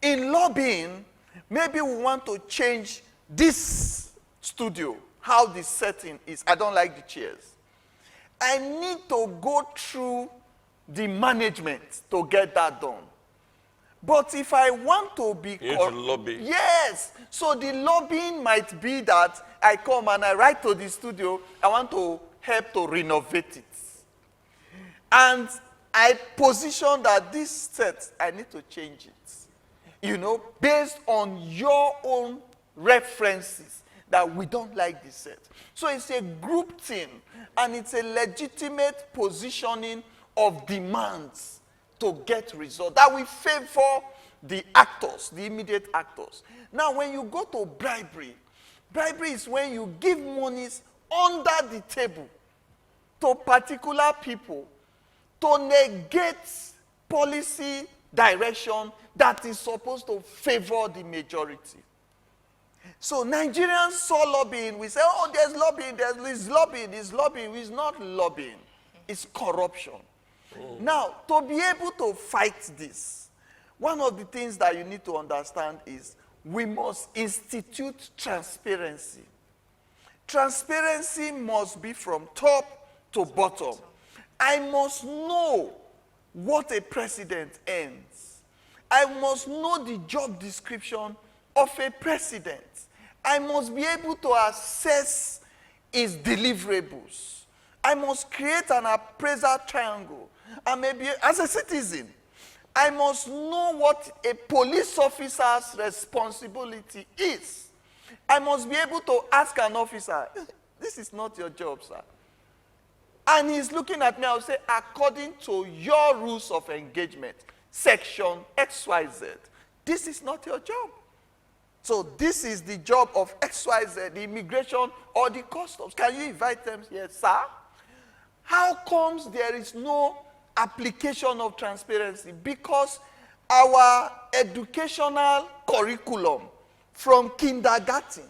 in lobbying, maybe we want to change this studio, how the setting is. I don't like the chairs. I need to go through the management to get that done. But if I want to be... You need to lobby. Yes. So the lobbying might be that I come and I write to the studio, I want to help to renovate it. And I position that this set, I need to change it. You know, based on your own references that we don't like this set. So it's a group thing, and it's a legitimate positioning of demands to get results that will favor the actors, the immediate actors. Now, when you go to bribery, bribery is when you give monies under the table to particular people to negate policy direction that is supposed to favor the majority. So Nigerians saw lobbying. We say, oh, there's lobbying, there's lobbying, it's lobbying. It's not lobbying. It's corruption. Now, to be able to fight this, one of the things that you need to understand is we must institute transparency. Transparency must be from top to bottom. I must know what a president earns. I must know the job description of a president. I must be able to assess his deliverables. I must create an appraisal triangle. And maybe as a citizen, I must know what a police officer's responsibility is. I must be able to ask an officer, this is not your job, sir. And he's looking at me, I'll say, according to your rules of engagement, section XYZ, this is not your job. So this is the job of XYZ, the immigration or the customs. Can you invite them here, sir? How comes there is no application of transparency? Because our educational curriculum from kindergarten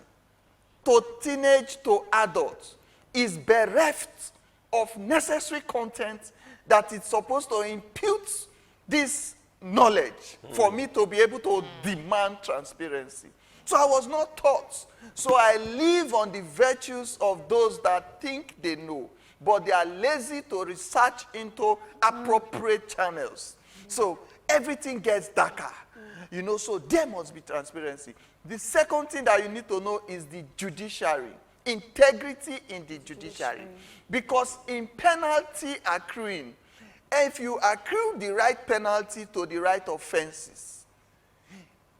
to teenage to adult is bereft of necessary content that is supposed to impute this knowledge for me to be able to demand transparency. So I was not taught. So I live on the virtues of those that think they know, but they are lazy to research into appropriate channels. So everything gets darker. You know, so there must be transparency. The second thing that you need to know is the judiciary. Integrity in the judiciary. Because in penalty accruing, if you accrue the right penalty to the right offenses,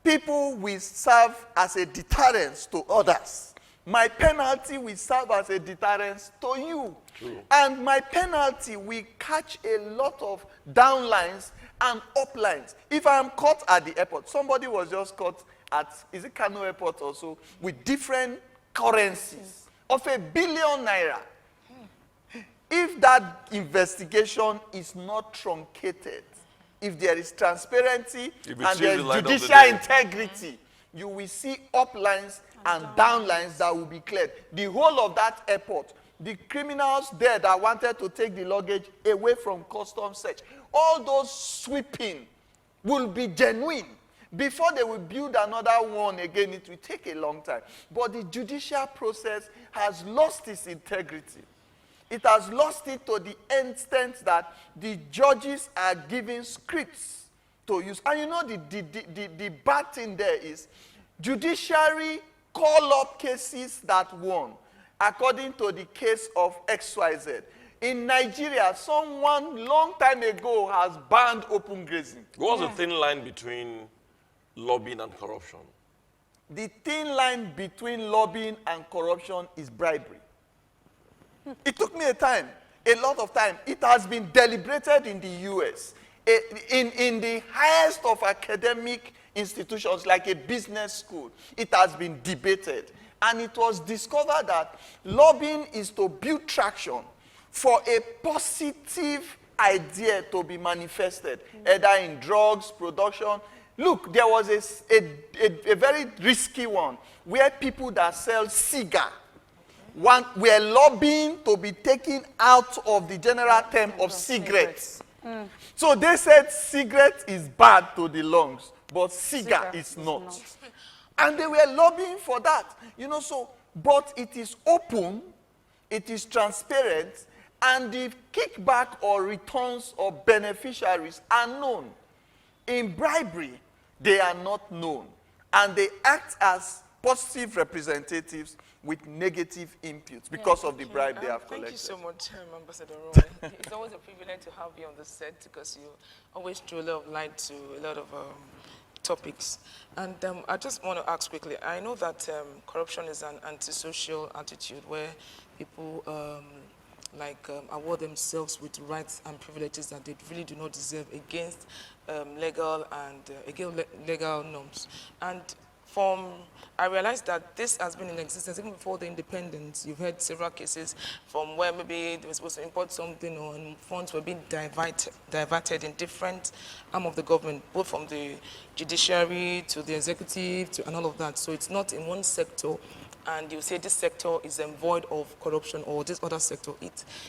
people will serve as a deterrence to others. My penalty will serve as a deterrence to you. True. And my penalty will catch a lot of downlines and uplines. If I'm caught at the airport, somebody was just caught at, is it Kano Airport also, with different currencies of ₦1 billion. If that investigation is not truncated, if there is transparency and there is judicial integrity, you will see uplines and downlines that will be cleared. The whole of that airport, the criminals there that wanted to take the luggage away from customs search, all those sweeping will be genuine. Before they will build another one again, it will take a long time. But the judicial process has lost its integrity. It has lost it to the extent that the judges are giving scripts to use. And you know the bad thing there is judiciary call up cases that won according to the case of XYZ. In Nigeria, someone long time ago has banned open grazing. What's the thin line between lobbying and corruption? The thin line between lobbying and corruption is bribery. It took me a lot of time. It has been deliberated in the US. In the highest of academic institutions, like a business school, it has been debated. And it was discovered that lobbying is to build traction for a positive idea to be manifested, either in drugs, production. Look, there was a very risky one where people that sell cigar were lobbying to be taken out of the general term of cigarettes. So they said cigarette is bad to the lungs, but cigar is not. And they were lobbying for that. So, but it is open, it is transparent, and the kickback or returns or beneficiaries are known. In bribery, they are not known. And they act as positive representatives with negative inputs because of the bribe they have collected. Thank you so much, Ambassador Rowan. It's always a privilege to have you on the set because you always throw a lot of light to a lot of topics. And I just want to ask quickly, I know that corruption is an antisocial attitude where people award themselves with rights and privileges that they really do not deserve against legal norms. And I realized that this has been in existence even before the independence. You've heard several cases from where maybe they were supposed to import something or funds were being diverted in different arm of the government, both from the judiciary to the executive and all of that. So it's not in one sector, and you say this sector is void of corruption or this other sector.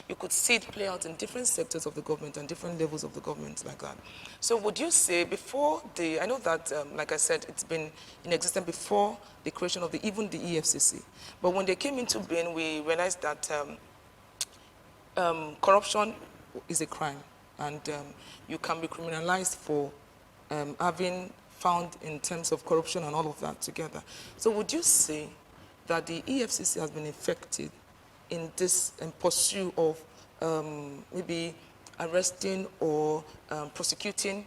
You could see it play out in different sectors of the government and different levels of the government like that. So would you say I know that, like I said, it's been in existence before the creation of even the EFCC. But when they came into being, we realized that corruption is a crime, and you can be criminalized for having found in terms of corruption and all of that together. So would you say that the EFCC has been effective in this pursuit of maybe arresting or prosecuting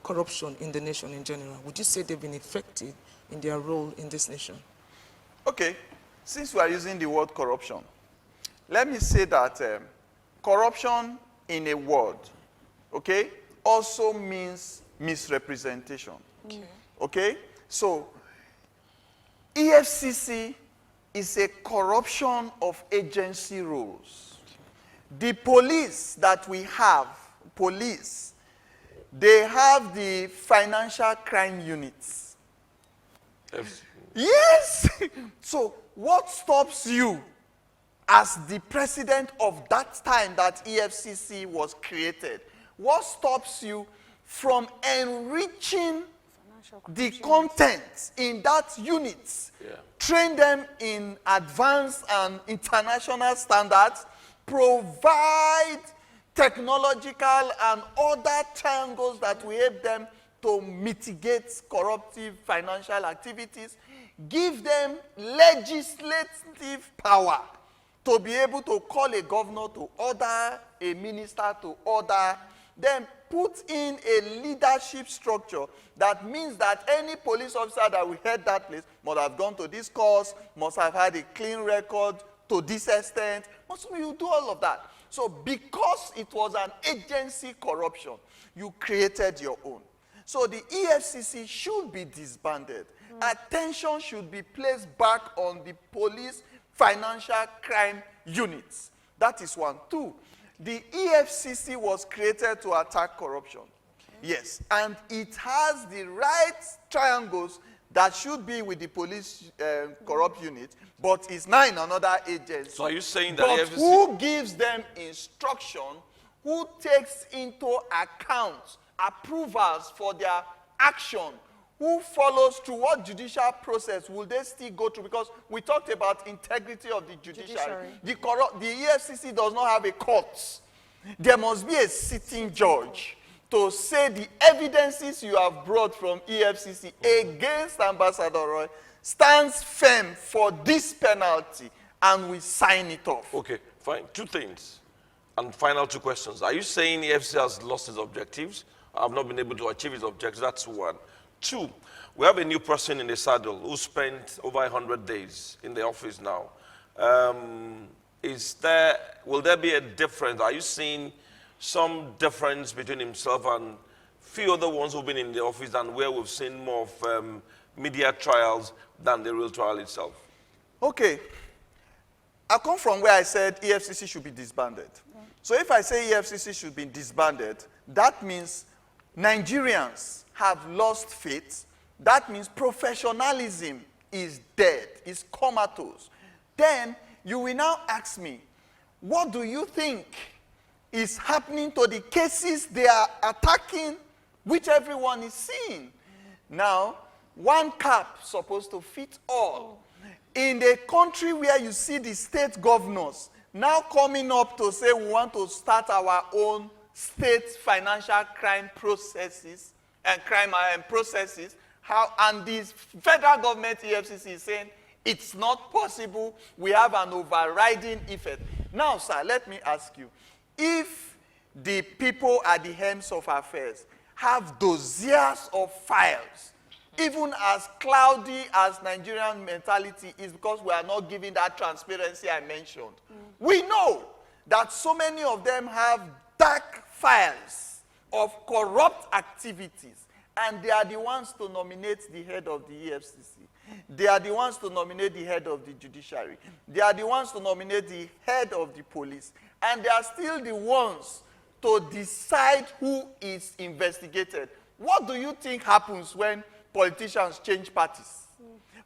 corruption in the nation in general? Would you say they've been effective in their role in this nation? Okay, since we are using the word corruption, let me say that corruption in a word, okay, also means misrepresentation. Okay? So, EFCC is a corruption of agency rules. The police that we have, they have the financial crime units. Yes! So what stops you as the president of that time that EFCC was created? What stops you from enriching the content in that unit? Train them in advanced and international standards, provide technological and other triangles that will help them to mitigate corruptive financial activities, give them legislative power to be able to call a governor to order, a minister to order, then put in a leadership structure that means that any police officer that will head that place must have gone to this course, must have had a clean record to this extent. So you do all of that. So because it was an agency corruption, you created your own. So the EFCC should be disbanded. Attention should be placed back on the police financial crime units. That is one. Two, the EFCC was created to attack corruption. Yes, and it has the right triangles that should be with the police corrupt unit, but it's now in another agency. So are you saying that but EFCC... who gives them instruction, who takes into account approvals for their action, who follows through, what judicial process will they still go through? Because we talked about integrity of the judiciary. The EFCC does not have a court. There must be a sitting judge to say the evidences you have brought from EFCC against Ambassador Roy stands firm for this penalty, and we sign it off. Okay, fine. Two things. And final two questions. Are you saying EFCC has lost its objectives? I've not been able to achieve its objectives. That's one. Two, we have a new person in the saddle who spent over 100 days in the office now. Will there be a difference? Are you seeing some difference between himself and few other ones who've been in the office and where we've seen more of media trials than the real trial itself? Okay. I come from where I said EFCC should be disbanded. So if I say EFCC should be disbanded, that means Nigerians have lost faith. That means professionalism is dead, is comatose. Then you will now ask me, what do you think is happening to the cases they are attacking, which everyone is seeing. Now, one cap supposed to fit all. In a country where you see the state governors now coming up to say we want to start our own state financial crime processes and and the federal government EFCC is saying it's not possible, we have an overriding effect. Now, sir, let me ask you, if the people at the helms of affairs have dossiers of files, even as cloudy as Nigerian mentality is because we are not giving that transparency I mentioned, we know that so many of them have dark files of corrupt activities, and they are the ones to nominate the head of the EFCC. They are the ones to nominate the head of the judiciary. They are the ones to nominate the head of the police. And they are still the ones to decide who is investigated. What do you think happens when politicians change parties?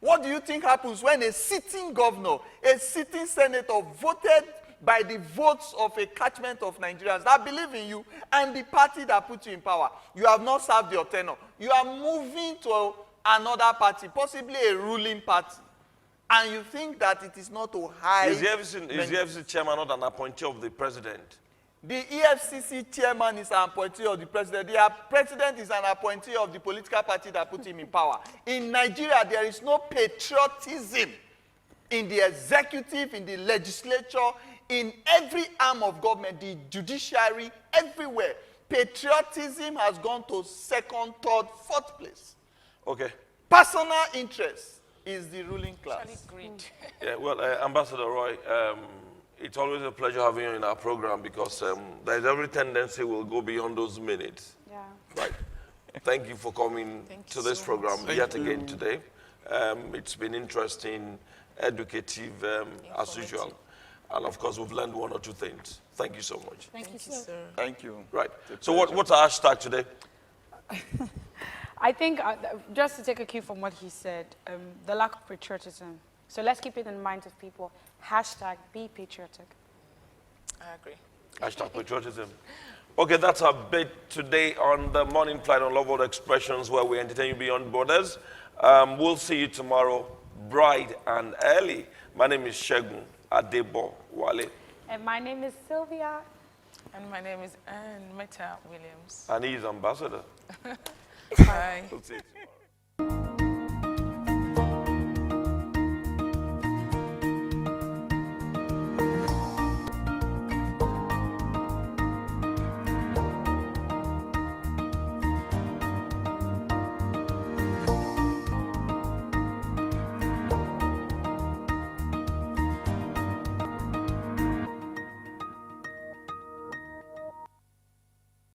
What do you think happens when a sitting governor, a sitting senator voted by the votes of a catchment of Nigerians that believe in you and the party that put you in power? You have not served your tenure. You are moving to another party, possibly a ruling party, and you think that it is not to hide. Is the EFCC chairman not an appointee of the president? The EFCC chairman is an appointee of the president. The president is an appointee of the political party that put him in power. In Nigeria, there is no patriotism in the executive, in the legislature, in every arm of government, the judiciary, everywhere. Patriotism has gone to second, third, fourth place. Okay. Personal interest is the ruling class. Actually, greed. Yeah, well, Ambassador Roy, it's always a pleasure having you in our program because there's every tendency we'll go beyond those minutes. Yeah. Right. Thank you for coming to this program yet again today. It's been interesting, educative, as usual. And of course, we've learned one or two things. Thank you so much. Thank you, sir. Thank you. Right. So what's our hashtag today? I think, just to take a cue from what he said, the lack of patriotism. So let's keep it in mind of people. Hashtag be patriotic. I agree. Hashtag patriotism. Okay, that's our bit today on the Morning Flight on Love World Expressions, where we entertain you beyond borders. We'll see you tomorrow, bright and early. My name is Shegun Adebo Wale. And my name is Sylvia. And my name is Anne Meta Williams. And he's Ambassador. Bye. We'll see you tomorrow.